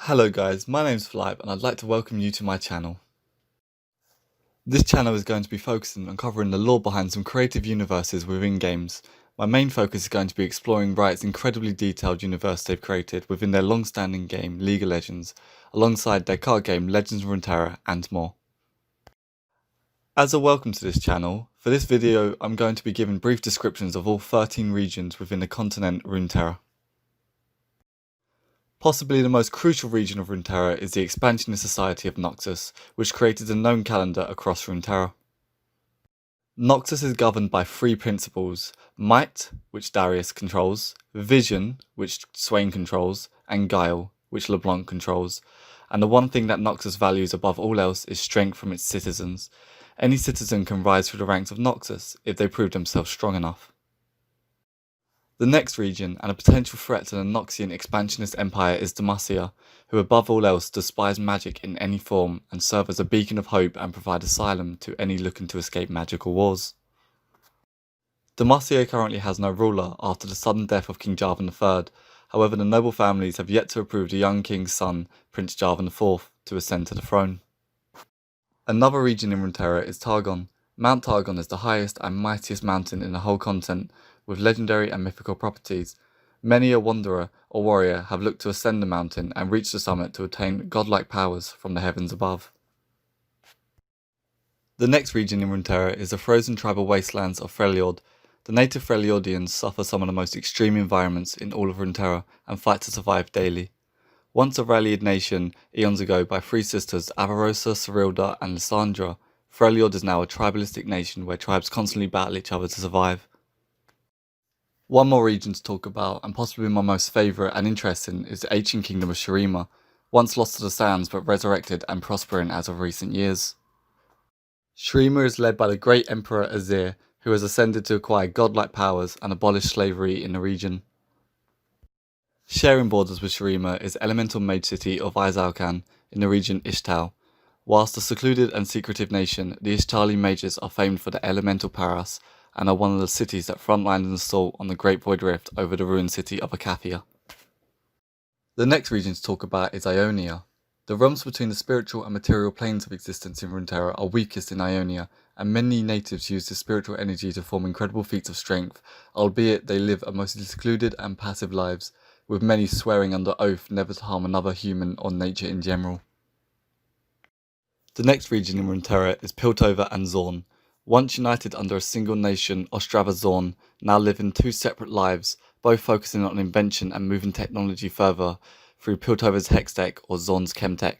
Hello guys, my name's Flibe and I'd like to welcome you to my channel. This channel is going to be focusing on covering the lore behind some creative universes within games. My main focus is going to be exploring Riot's incredibly detailed universe they've created within their long-standing game League of Legends, alongside their card game Legends of Runeterra and more. As a welcome to this channel, for this video I'm going to be giving brief descriptions of all 13 regions within the continent Runeterra. Possibly the most crucial region of Runeterra is the expansionist society of Noxus, which created a known calendar across Runeterra. Noxus is governed by three principles: Might, which Darius controls, Vision, which Swain controls, and Guile, which LeBlanc controls. And the one thing that Noxus values above all else is strength from its citizens. Any citizen can rise through the ranks of Noxus if they prove themselves strong enough. The next region, and a potential threat to the Noxian expansionist empire, is Demacia, who above all else despise magic in any form and serve as a beacon of hope and provide asylum to any looking to escape magical wars. Demacia currently has no ruler after the sudden death of King Jarvan III, however the noble families have yet to approve the young king's son, Prince Jarvan IV, to ascend to the throne. Another region in Runeterra is Targum. Mount Targum is the highest and mightiest mountain in the whole continent, with legendary and mythical properties. Many a wanderer or warrior have looked to ascend the mountain and reach the summit to attain godlike powers from the heavens above. The next region in Runeterra is the frozen tribal wastelands of Freljord. The native Freljordians suffer some of the most extreme environments in all of Runeterra and fight to survive daily. Once a rallied nation eons ago by three sisters Avarosa, Cyrilda and Lysandra, Freljord is now a tribalistic nation where tribes constantly battle each other to survive. One more region to talk about, and possibly my most favourite and interesting, is the ancient kingdom of Shurima, once lost to the sands but resurrected and prospering as of recent years. Shurima is led by the great Emperor Azir, who has ascended to acquire godlike powers and abolish slavery in the region. Sharing borders with Shurima is elemental mage city of Izalkan in the region Ishtal. Whilst a secluded and secretive nation, the Ishtali mages are famed for their elemental prowess and are one of the cities that frontlined an assault on the Great Void Rift over the ruined city of Acathia. The next region to talk about is Ionia. The realms between the spiritual and material planes of existence in Runeterra are weakest in Ionia, and many natives use this spiritual energy to form incredible feats of strength, albeit they live a mostly secluded and passive lives, with many swearing under oath never to harm another human or nature in general. The next region in Runeterra is Piltover and Zorn. Once united under a single nation, Ostrava Zorn now live in two separate lives, both focusing on invention and moving technology further through Piltover's Hextech or Zorn's Chemtech.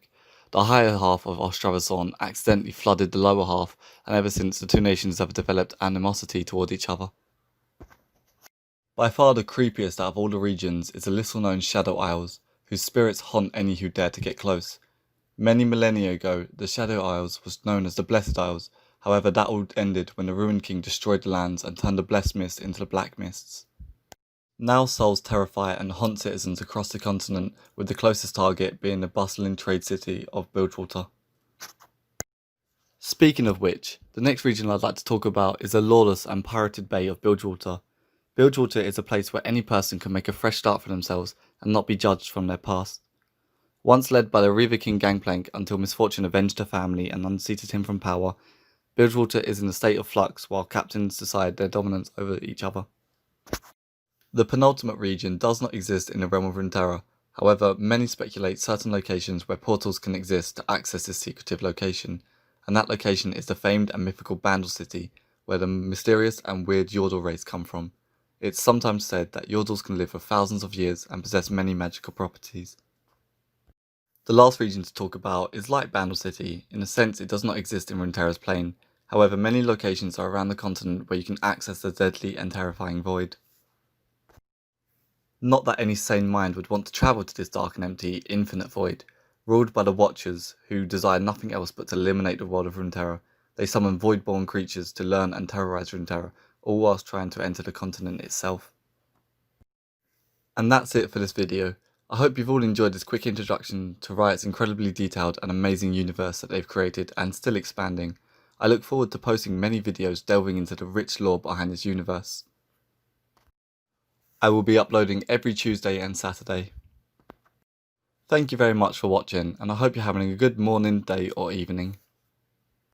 The higher half of Ostrava Zorn accidentally flooded the lower half, and ever since the two nations have developed animosity toward each other. By far the creepiest out of all the regions is the little known Shadow Isles, whose spirits haunt any who dare to get close. Many millennia ago, the Shadow Isles was known as the Blessed Isles. However, that all ended when the Ruined King destroyed the lands and turned the Blessed Mist into the Black Mists. Now souls terrify and haunt citizens across the continent, with the closest target being the bustling trade city of Bilgewater. Speaking of which, the next region I'd like to talk about is the lawless and pirated bay of Bilgewater. Bilgewater is a place where any person can make a fresh start for themselves and not be judged from their past. Once led by the Reaver King Gangplank until misfortune avenged her family and unseated him from power, Bilgewater is in a state of flux while captains decide their dominance over each other. The penultimate region does not exist in the realm of Runeterra, however many speculate certain locations where portals can exist to access this secretive location, and that location is the famed and mythical Bandle City, where the mysterious and weird Yordle race come from. It's sometimes said that Yordles can live for thousands of years and possess many magical properties. The last region to talk about is like Bandle City. In a sense, it does not exist in Runeterra's plane. However, many locations are around the continent where you can access the deadly and terrifying void. Not that any sane mind would want to travel to this dark and empty, infinite void. Ruled by the Watchers, who desire nothing else but to eliminate the world of Runeterra, they summon void-born creatures to learn and terrorize Runeterra, all whilst trying to enter the continent itself. And that's it for this video. I hope you've all enjoyed this quick introduction to Riot's incredibly detailed and amazing universe that they've created and still expanding. I look forward to posting many videos delving into the rich lore behind this universe. I will be uploading every Tuesday and Saturday. Thank you very much for watching, and I hope you're having a good morning, day or evening.